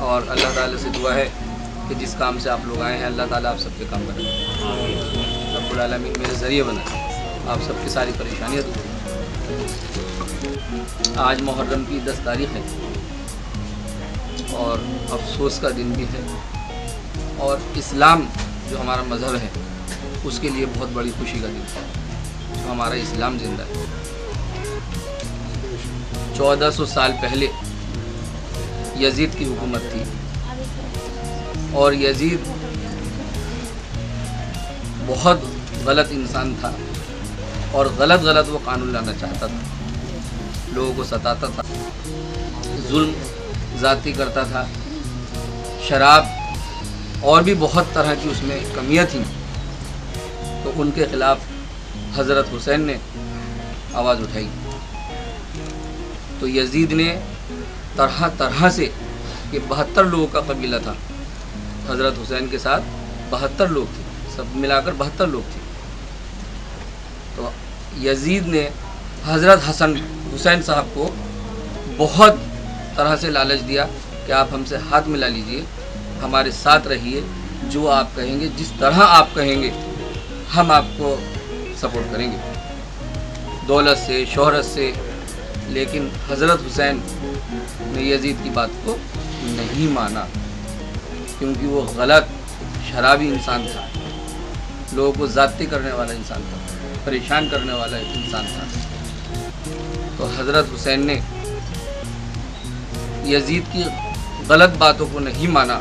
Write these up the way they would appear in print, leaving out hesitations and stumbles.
और अल्लाह ताला से दुआ है कि जिस काम से आप लोग आए हैं अल्लाह ताला आप सबके काम करें, रब्बुल आलमीन मेरे ज़रिए बना, आप सबकी सारी परेशानियाँ दूर करें। आज मुहर्रम की 10 तारीख़ है और अफसोस का दिन भी है, और इस्लाम जो हमारा मज़हब है उसके लिए बहुत बड़ी खुशी का दिन है, जो हमारा इस्लाम ज़िंदा है। 1400 साल पहले यजीद की हुकूमत थी और यजीद बहुत गलत इंसान था और गलत वो कानून लाना चाहता था, लोगों को सताता था, जुल्म ज़ाती करता था, शराब और भी बहुत तरह की उसमें कमियां थीं। तो उनके ख़िलाफ़ हज़रत हुसैन ने आवाज़ उठाई। तो यजीद ने तरह से, ये 72 लोगों का कबीला था, हज़रत हुसैन के साथ 72 लोग थे, सब मिलाकर 72 लोग थे। तो यजीद ने हज़रत हुसैन साहब को बहुत तरह से लालच दिया कि आप हमसे हाथ मिला लीजिए, हमारे साथ रहिए, जो आप कहेंगे, जिस तरह आप कहेंगे हम आपको सपोर्ट करेंगे, दौलत से, शोहरत से। लेकिन हज़रत हुसैन ने यजीद की बात को नहीं माना, क्योंकि वो गलत शराबी इंसान था, लोगों को ज़्यादती करने वाला इंसान था, परेशान करने वाला इंसान था। तो हज़रत हुसैन ने यजीद की गलत बातों को नहीं माना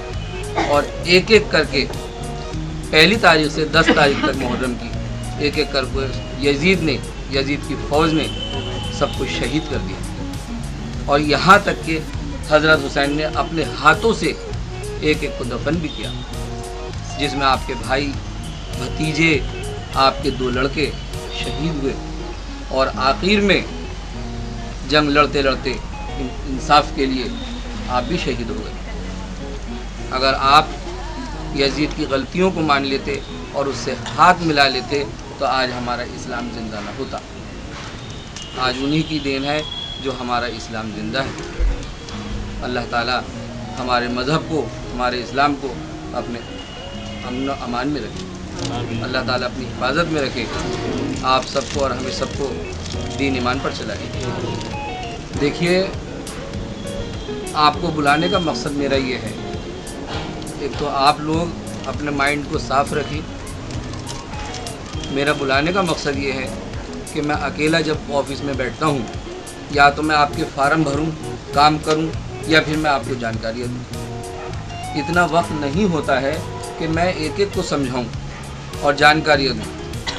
और एक एक करके पहली तारीख से 10 तारीख तक मुहर्रम की एक एक करके यजीद की फ़ौज ने सब कुछ शहीद कर दिया। और यहाँ तक कि हज़रत हुसैन ने अपने हाथों से एक एक को दफन भी किया, जिसमें आपके भाई, भतीजे, आपके 2 लड़के शहीद हुए और आखिर में जंग लड़ते लड़ते इंसाफ के लिए आप भी शहीद हो गए। अगर आप यजीद की गलतियों को मान लेते और उससे हाथ मिला लेते तो आज हमारा इस्लाम ज़िंदा न होता। आज उन्हीं की देन है जो हमारा इस्लाम ज़िंदा है। अल्लाह ताला हमारे मज़हब को, हमारे इस्लाम को अपने अमन अमान में रखे, अल्लाह ताला अपनी हिफाजत में रखे, आप सबको और हमें सबको दीन ईमान पर चलाए। देखिए, आपको बुलाने का मकसद मेरा ये है, एक तो आप लोग अपने माइंड को साफ़ रखें। मेरा बुलाने का मकसद ये है कि मैं अकेला जब ऑफिस में बैठता हूँ, या तो मैं आपके फार्म भरूँ, काम करूँ, या फिर मैं आपको जानकारियाँ दूँ। इतना वक्त नहीं होता है कि मैं एक एक को समझाऊँ और जानकारियाँ दूँ,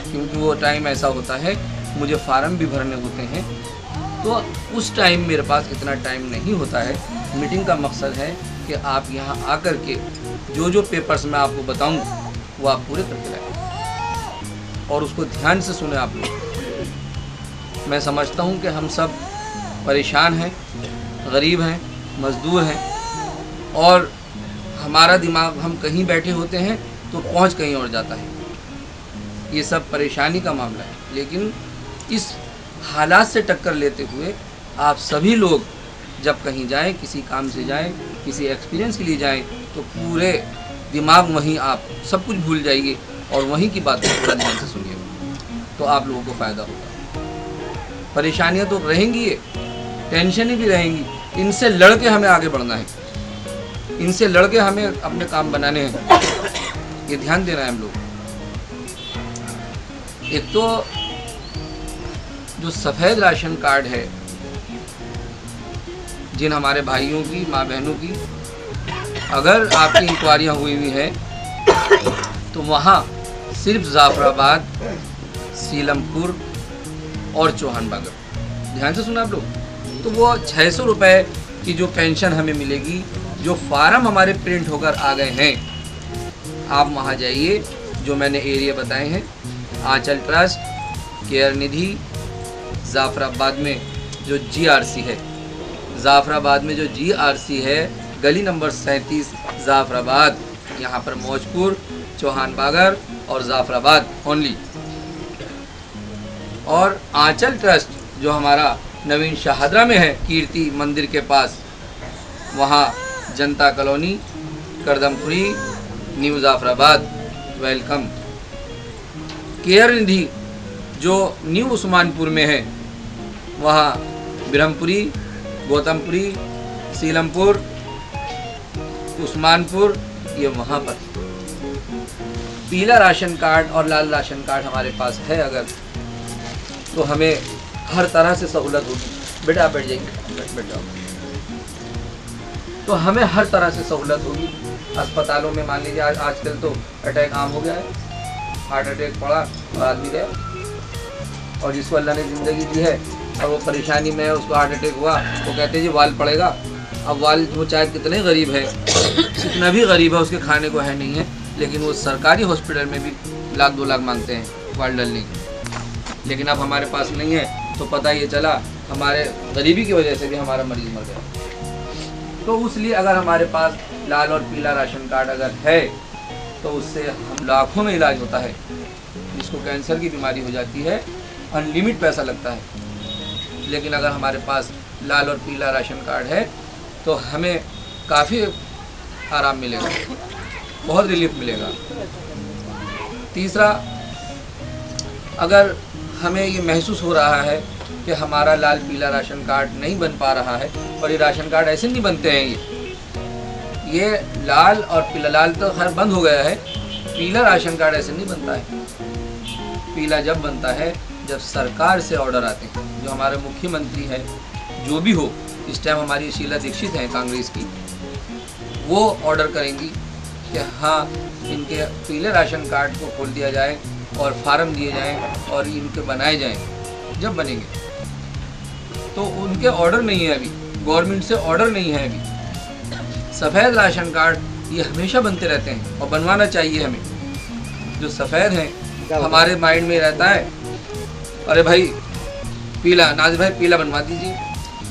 क्योंकि वो टाइम ऐसा होता है मुझे फार्म भी भरने होते हैं, तो उस टाइम मेरे पास इतना टाइम नहीं होता है। मीटिंग का मकसद है कि आप यहाँ आकर के जो पेपर्स मैं आपको बताऊँ वो आप पूरे करके लाएँ और उसको ध्यान से सुने आप लोग। मैं समझता हूँ कि हम सब परेशान हैं, गरीब हैं, मज़दूर हैं, और हमारा दिमाग, हम कहीं बैठे होते हैं तो पहुँच कहीं और जाता है। ये सब परेशानी का मामला है, लेकिन इस हालात से टक्कर लेते हुए आप सभी लोग जब कहीं जाएं, किसी काम से जाएं, किसी एक्सपीरियंस के लिए जाएं, तो पूरे दिमाग वहीं आप सब कुछ भूल जाइए और वहीं की बात को पूरा ध्यान से सुनिए, तो आप लोगों को फ़ायदा होगा। परेशानियां तो रहेंगी, टेंशन भी रहेंगी, इनसे लड़ के हमें आगे बढ़ना है, इनसे लड़ के हमें अपने काम बनाने हैं, ये ध्यान देना है हम लोग। एक तो जो सफ़ेद राशन कार्ड है, जिन हमारे भाइयों की, माँ बहनों की, अगर आपकी इंक्वायरियाँ हुई है तो वहाँ सिर्फ जाफराबाद, सीलमपुर और चौहान बागर, ध्यान से सुना आप लोग, तो वो 600 रुपये की जो पेंशन हमें मिलेगी, जो फार्म हमारे प्रिंट होकर आ गए हैं, आप वहाँ जाइए, जो मैंने एरिया बताए हैं, आंचल ट्रस्ट, केयर निधि, जाफराबाद में जो GRC है, जाफराबाद में जो GRC है, गली नंबर 37 जाफराबाद, यहाँ पर मौजपुर, चौहान बागर और जाफराबाद ओनली। और आंचल ट्रस्ट जो हमारा नवीन शाहदरा में है, कीर्ति मंदिर के पास, वहाँ Janata colony, Kardampuri, new Jafrabad, welcome. Care Nidhi जो न्यू उस्मानपुर में है, वहाँ ब्रह्मपुरी, गौतमपुरी, सीलमपुर, उस्मानपुर, ये वहाँ पर। पीला राशन कार्ड और लाल राशन कार्ड हमारे पास है अगर, तो हमें हर तरह से सहूलत होगी। बेटा आप बैठ जाइए, बैठ जाओ। तो हमें हर तरह से सहूलत होगी। अस्पतालों में मान लीजिए आजकल तो अटैक आम हो गया है, हार्ट अटैक पड़ा और आदमी गया, और जिसको अल्लाह ने ज़िंदगी दी है और वो परेशानी में है, उसको हार्ट अटैक हुआ, वो कहते हैं जी वाल पड़ेगा। अब वाल वो चाहे कितने गरीब है, कितना भी गरीब है, उसके खाने को है नहीं है, लेकिन वो सरकारी हॉस्पिटल में भी 1 लाख 2 लाख मांगते हैं वाल डलने की। लेकिन अब हमारे पास नहीं है, तो पता ये चला हमारे गरीबी की वजह से भी हमारा मरीज़ मर गया। तो इसलिए अगर हमारे पास लाल और पीला राशन कार्ड अगर है, तो उससे हम लाखों में इलाज होता है। जिसको कैंसर की बीमारी हो जाती है, अनलिमिट पैसा लगता है। लेकिन अगर हमारे पास लाल और पीला राशन कार्ड है, तो हमें काफ़ी आराम मिलेगा, बहुत रिलीफ मिलेगा। तीसरा, अगर हमें ये महसूस हो रहा है कि हमारा लाल पीला राशन कार्ड नहीं बन पा रहा है, और ये राशन कार्ड ऐसे नहीं बनते हैं, ये लाल और पीला, लाल तो खैर बंद हो गया है, पीला राशन कार्ड ऐसे नहीं बनता है। पीला जब बनता है जब सरकार से ऑर्डर आते हैं, जो हमारे मुख्यमंत्री है, जो भी हो, इस टाइम हमारी शीला दीक्षित हैं कांग्रेस की, वो ऑर्डर करेंगी कि हाँ इनके पीले राशन कार्ड को खोल दिया जाए और फार्म दिए जाएं और इनके बनाए जाएं। जब बनेंगे तो उनके ऑर्डर नहीं है अभी, गवर्नमेंट से ऑर्डर नहीं है अभी। सफ़ेद राशन कार्ड ये हमेशा बनते रहते हैं और बनवाना चाहिए हमें। जो सफ़ेद हैं हमारे माइंड में रहता है, अरे भाई पीला, नाज़िर भाई पीला बनवा दीजिए,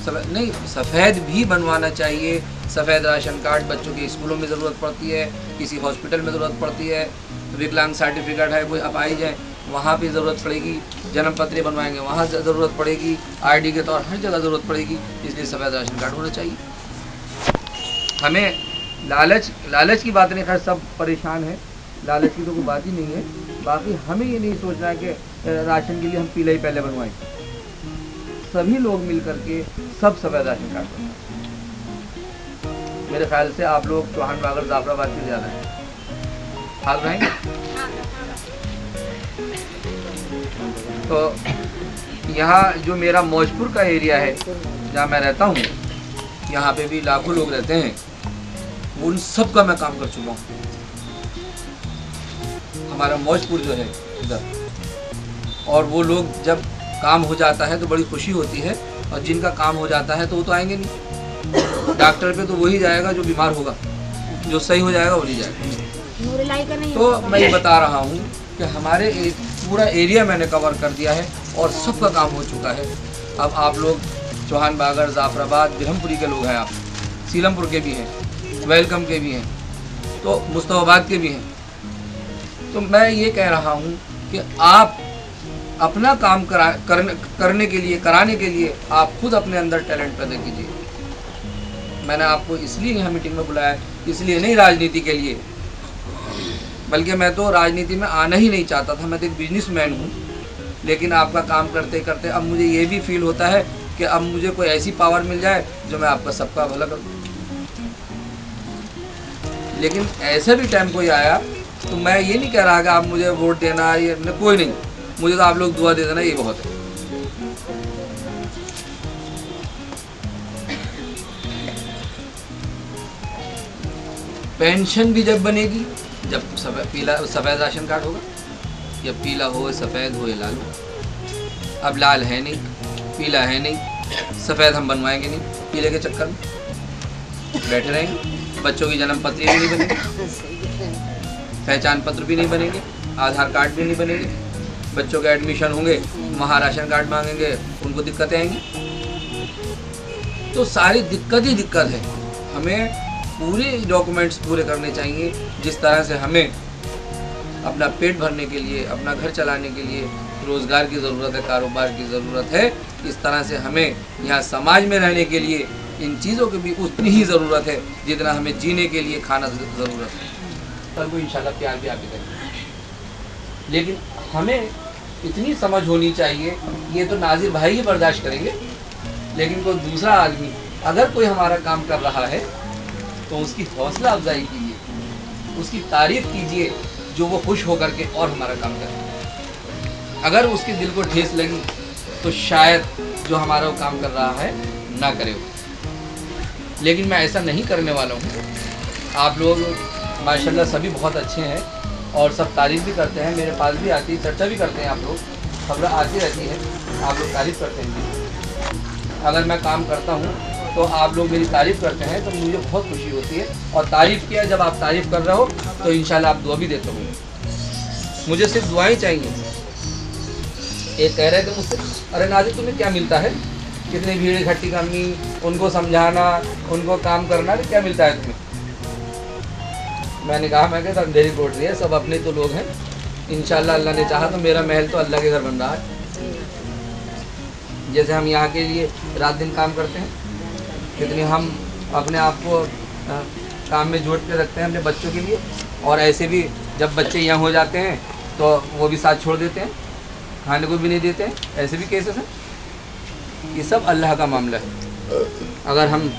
सफ़ेद नहीं, सफ़ेद भी बनवाना चाहिए। सफ़ेद राशन कार्ड बच्चों के स्कूलों में ज़रूरत पड़ती है, किसी हॉस्पिटल में ज़रूरत पड़ती है, विकलांग सर्टिफिकेट है कोई अपाई जाए वहाँ भी ज़रूरत पड़ेगी, जन्म पत्र बनवाएंगे वहाँ ज़रूरत पड़ेगी, आईडी के तौर हर जगह ज़रूरत पड़ेगी। इसलिए सफ़ेद राशन कार्ड होना चाहिए। हमें लालच की बात नहीं, खैर सब परेशान है, लालच की तो कोई बात ही नहीं है। बाकी हमें ये नहीं सोचना है कि राशन के लिए हम पीला ही पहले बनवाएं। सभी लोग मिल करके सब सफ़ेद राशन कार्ड बनवाएं। मेरे ख्याल से आप लोग चौहान बागर जाफराबाद के ज़्यादा हैं, हाथ रहेंगे। तो यहाँ जो मेरा मौजपुर का एरिया है जहाँ मैं रहता हूँ, यहाँ पे भी लाखों लोग रहते हैं, उन सब का मैं काम कर चुका हूँ। हमारा मौजपुर जो है इधर, और वो लोग जब काम हो जाता है तो बड़ी खुशी होती है, और जिनका काम हो जाता है तो वो तो आएंगे नहीं। डॉक्टर पे तो वही जाएगा जो बीमार होगा, जो सही हो जाएगा वो नहीं जाएगा। तो मैं ये बता रहा हूँ कि हमारे पूरा एरिया मैंने कवर कर दिया है और सबका काम हो चुका है। अब आप लोग चौहान बागर, जाफराबाद, ब्रह्मपुरी के लोग हैं, आप सीलमपुर के भी हैं, वेलकम के भी हैं, तो मुस्तफाबाद के भी हैं। तो मैं ये कह रहा हूँ कि आप अपना काम कराने के लिए आप खुद अपने अंदर टैलेंट पैदा कीजिए। मैंने आपको इसलिए यहाँ मीटिंग में बुलाया है, इसलिए नहीं राजनीति के लिए, बल्कि मैं तो राजनीति में आना ही नहीं चाहता था। मैं तो एक बिजनेसमैन हूँ, लेकिन आपका काम करते करते अब मुझे ये भी फील होता है कि अब मुझे कोई ऐसी पावर मिल जाए जो मैं आपका सबका भला करूँ। लेकिन ऐसा भी टाइम कोई आया तो मैं ये नहीं कह रहा कि आप मुझे वोट देना, ये कोई नहीं, मुझे तो आप लोग दुआ दे देना, ये बहुत है। पेंशन भी जब बनेगी, जब सफ़ेद राशन कार्ड होगा, या पीला हो, सफ़ेद हो या लाल हो। अब लाल है नहीं, पीला है नहीं, सफ़ेद हम बनवाएंगे नहीं, पीले के चक्कर में बैठे रहेंगे। बच्चों की जन्म पत्र भी नहीं बनेगी, पहचान पत्र भी नहीं बनेंगे, आधार कार्ड भी नहीं बनेंगे। बच्चों के एडमिशन होंगे, वहाँ राशन कार्ड मांगेंगे, उनको दिक्कतें आएंगी। तो सारी दिक्कत ही दिक्कत है। हमें पूरे डॉक्यूमेंट्स पूरे करने चाहिए, जिस तरह से हमें अपना पेट भरने के लिए, अपना घर चलाने के लिए रोज़गार की ज़रूरत है, कारोबार की ज़रूरत है। इस तरह से हमें यहाँ समाज में रहने के लिए इन चीज़ों की भी उतनी ही ज़रूरत है जितना हमें जीने के लिए खाना ज़रूरत है। कल को इंशाल्लाह प्यार भी आपके करेंगे। लेकिन हमें इतनी समझ होनी चाहिए, ये तो नाजिर भाई ही बर्दाश्त करेंगे, लेकिन कोई दूसरा आदमी अगर कोई हमारा काम कर रहा है तो उसकी हौसला अफजाई कीजिए, उसकी तारीफ़ कीजिए, जो वो खुश होकर के और हमारा काम करे। अगर उसके दिल को ठेस लगी तो शायद जो हमारा वो काम कर रहा है ना करे वो। लेकिन मैं ऐसा नहीं करने वाला हूँ। आप लोग माशाल्लाह सभी बहुत अच्छे हैं और सब तारीफ़ भी करते हैं, मेरे पास भी आती है, चर्चा भी करते हैं, आप लोग खबरें आती रहती है, आप लोग तारीफ़ करते हैं। अगर मैं काम करता हूँ तो आप लोग मेरी तारीफ़ करते हैं तो मुझे बहुत खुशी होती है। और तारीफ़ किया, जब आप तारीफ़ कर रहे हो तो इंशाल्लाह आप दुआ भी देते हो। मुझे सिर्फ दुआएं चाहिए। एक कह रहे थे मुझसे, अरे नाजिर तुम्हें क्या मिलता है, कितनी भीड़ इकट्ठी करनी, उनको समझाना, उनको काम करना, तो क्या मिलता है तुम्हें? मैंने कहा, मैं कहता अंधेरी कोट रही है, सब अपने तो लोग हैं, इंशाल्लाह अल्लाह ने चाहा तो मेरा महल तो अल्लाह के घर बन रहा है। जैसे हम यहाँ के लिए रात दिन काम करते हैं, कितनी हम अपने आप को काम में जोड़ के रखते हैं अपने बच्चों के लिए, और ऐसे भी जब बच्चे यहाँ हो जाते हैं तो वो भी साथ छोड़ देते हैं, खाने को भी नहीं देते हैं, ऐसे भी केसेस हैं। ये सब अल्लाह का मामला है। अगर हम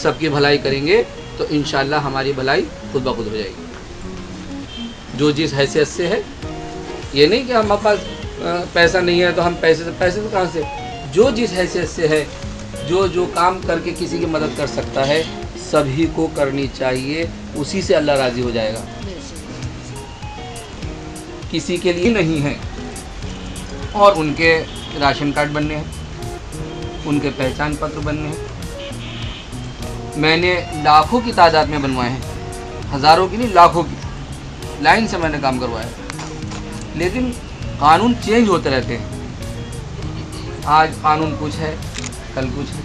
सबकी भलाई करेंगे तो इंशाल्लाह हमारी भलाई खुद ब खुद हो जाएगी। जो जिस हैसियत से है, ये नहीं कि हमारे पास पैसा नहीं है तो हम पैसे तो कहाँ से, जो जिस हैसियत से है, जो काम करके किसी की मदद कर सकता है, सभी को करनी चाहिए, उसी से अल्लाह राज़ी हो जाएगा। किसी के लिए नहीं है, और उनके राशन कार्ड बनने हैं, उनके पहचान पत्र बनने हैं। मैंने लाखों की तादाद में बनवाए हैं, हज़ारों की नहीं, लाखों की लाइन से मैंने काम करवाया। लेकिन कानून चेंज होते रहते हैं। आज कानून कुछ है, कल कुछ है,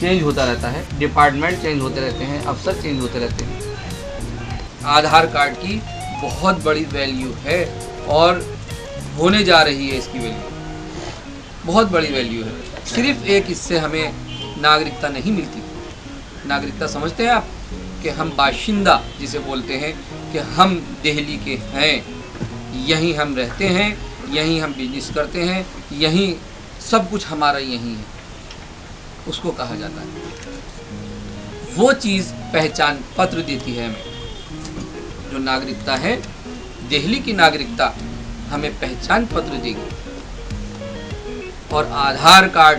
चेंज होता रहता है। डिपार्टमेंट चेंज होते रहते हैं, अफसर चेंज होते रहते हैं। आधार कार्ड की बहुत बड़ी वैल्यू है और होने जा रही है इसकी वैल्यू, बहुत बड़ी वैल्यू है। सिर्फ एक इससे हमें नागरिकता नहीं मिलती। नागरिकता समझते हैं आप कि हम बाशिंदा जिसे बोलते हैं, कि हम दिल्ली के हैं, यहीं हम रहते हैं, यहीं हम बिजनेस करते हैं, यहीं सब कुछ हमारा यहीं है, उसको कहा जाता है। वो चीज़ पहचान पत्र देती है हमें। जो नागरिकता है, दिल्ली की नागरिकता हमें पहचान पत्र देगी। और आधार कार्ड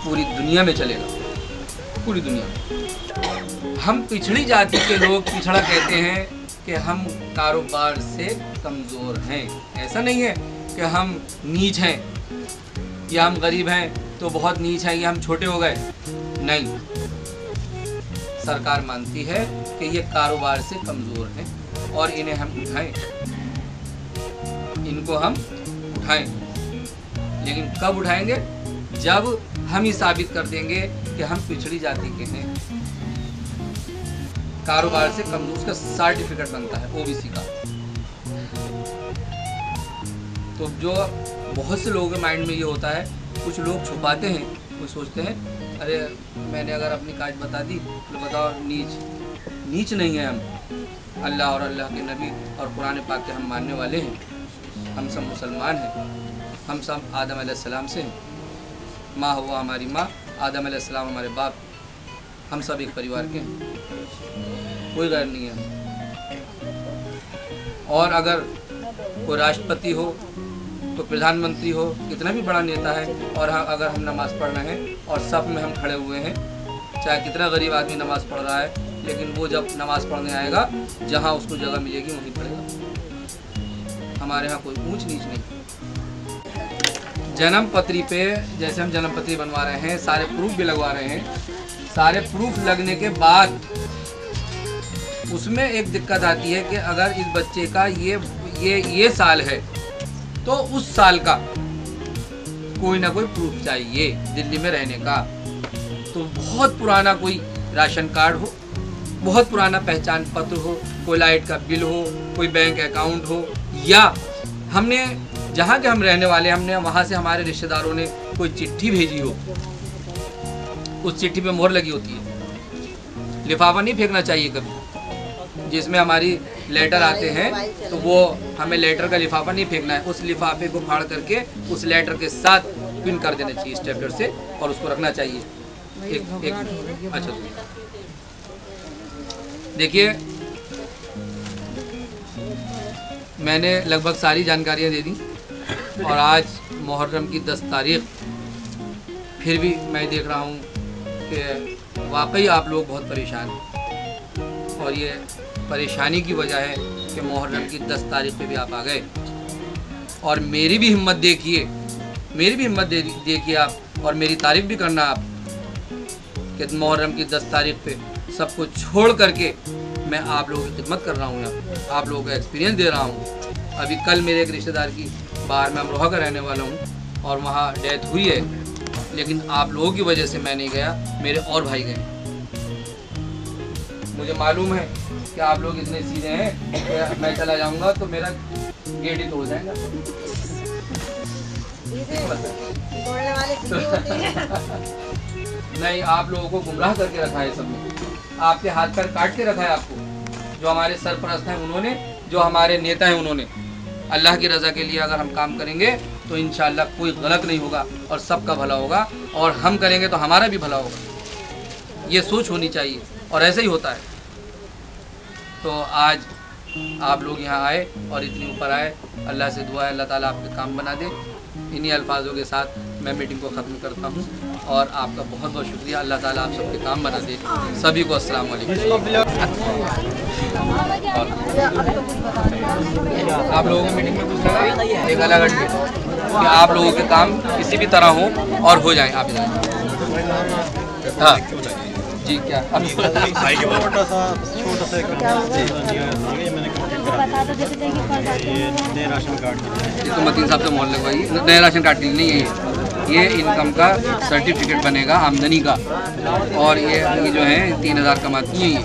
पूरी दुनिया में चलेगा, पूरी दुनिया में। हम पिछड़ी जाति के लोग पिछड़ा कहते हैं कि हम कारोबार से कमज़ोर हैं। ऐसा नहीं है कि हम नीच हैं या हम गरीब हैं तो बहुत नीच हैं या हम छोटे हो गए, नहीं। सरकार मानती है कि ये कारोबार से कमज़ोर हैं और इन्हें हम उठाएं, इनको हम उठाएं। लेकिन कब उठाएंगे? जब हम ही साबित कर देंगे कि हम पिछड़ी जाति के हैं। कारोबार से कमज़ोर, उसका सर्टिफिकेट बनता है ओबीसी का। तो जो बहुत से लोगों के माइंड में ये होता है, कुछ लोग छुपाते हैं, वो सोचते हैं अरे मैंने अगर अपनी कास्ट बता दी तो बताओ नीच नहीं है हम। अल्लाह और अल्लाह के नबी और कुरान पाक के हम मानने वाले हैं। हम सब मुसलमान हैं, हम सब आदम अलैहिस्सलाम से हैं। माँ हुआ हमारी माँ, आदम अलैहिस्सलाम हमारे बाप, हम सब एक परिवार के हैं, कोई गैर नहीं है। और अगर कोई राष्ट्रपति हो तो प्रधानमंत्री हो, कितना भी बड़ा नेता है, और अगर हम नमाज़ पढ़ रहे हैं और सब में हम खड़े हुए हैं, चाहे कितना गरीब आदमी नमाज़ पढ़ रहा है, लेकिन वो जब नमाज़ पढ़ने आएगा, जहाँ उसको जगह मिलेगी वहीं पढ़ेगा। हमारे यहाँ कोई ऊंच नीच नहीं। जन्म पत्री पे जैसे हम जन्म पत्री बनवा रहे हैं, सारे प्रूफ भी लगवा रहे हैं, सारे प्रूफ लगने के बाद उसमें एक दिक्कत आती है कि अगर इस बच्चे का ये साल है तो उस साल का कोई ना कोई प्रूफ चाहिए दिल्ली में रहने का। तो बहुत पुराना कोई राशन कार्ड हो, बहुत पुराना पहचान पत्र हो, कोई लाइट का बिल हो, कोई बैंक अकाउंट हो, या हमने जहाँ के हम रहने वाले, हमने वहाँ से हमारे रिश्तेदारों ने कोई चिट्ठी भेजी हो, उस चिट्ठी पे मोहर लगी होती है। लिफाफा नहीं फेंकना चाहिए कभी, जिसमें हमारी लेटर आते हैं तो वो हमें लेटर का लिफाफा नहीं फेंकना है, उस लिफाफे को फाड़ करके उस लेटर के साथ पिन कर देना चाहिए स्टेपलर से और उसको रखना चाहिए। एक अच्छा देखिए, मैंने लगभग सारी जानकारियाँ दे दी और आज मुहर्रम की 10 तारीख, फिर भी मैं देख रहा हूँ कि वाकई आप लोग बहुत परेशान हैं और ये परेशानी की वजह है कि मुहर्रम की 10 तारीख पे भी आप आ गए। और मेरी भी हिम्मत देखिए, देखिए आप, और मेरी तारीफ भी करना आप कि मुहर्रम की 10 तारीख पे सब कुछ छोड़ करके मैं आप लोगों की खिदमत कर रहा हूँ यहाँ, आप लोगों को एक्सपीरियंस दे रहा हूँ। अभी कल मेरे एक रिश्तेदार की बाहर में अमरोहा का रहने वाला हूँ और वहाँ डेथ हुई है, लेकिन आप लोगों की वजह से मैं नहीं गया, मेरे और भाई गए। मुझे मालूम है कि आप लोग इतने सीधे हैं कि मैं चला जाऊँगा तो मेरा गेट ही तोड़ जाएगा। नहीं, आप लोगों को गुमराह करके रखा है सबने, आपके हाथ पैर काट के रखा है आपको। जो हमारे सरपरस्त हैं उन्होंने, जो हमारे नेता हैं उन्होंने। अल्लाह की रज़ा के लिए अगर हम काम करेंगे तो इंशाअल्लाह कोई गलत नहीं होगा और सबका भला होगा, और हम करेंगे तो हमारा भी भला होगा। ये सोच होनी चाहिए और ऐसे ही होता है। तो आज आप लोग यहाँ आए और इतनी ऊपर आए, अल्लाह से दुआ है अल्लाह ताला आपके काम बना दे। इन्हीं अल्फाजों के साथ मैं मीटिंग को ख़त्म करता हूँ और आपका बहुत बहुत शुक्रिया। अल्लाह ताला आप सबके काम बना दे। सभी को अस्सलाम वालेकुम। आप लोगों की मीटिंग में कुछ लगा एक अलग कि आप लोगों के काम किसी भी तरह हो और हो जाए। आप हाँ जी, क्या छोटा सा नए राशन कार्ड, ये तो मतीन साहब से मोहर लगवाइए। नया राशन कार्ड नहीं है ये इनकम का सर्टिफिकेट बनेगा आमदनी का, और ये जो है 3000 कमाती हैं ये,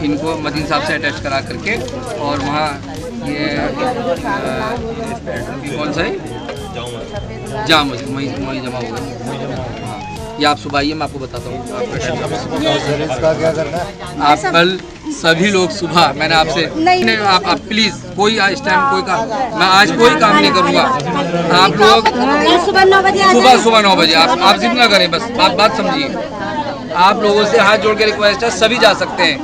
इनको मतीन साहब से अटैच करा करके, और वहाँ ये कौन सा है जाम वहीं जमा होगा। हाँ, ये आप सुबह आइए, मैं आपको बताता हूँ। क्या करना है? आप कल सभी लोग सुबह, मैंने आपसे नहीं, आप प्लीज़ कोई इस टाइम कोई काम, मैं आज कोई काम नहीं करूँगा। आप लोग सुबह 9 बजे आप जिद ना करें, बस बात समझिए। आप लोगों से हाथ जोड़ के रिक्वेस्ट है, सभी जा सकते हैं।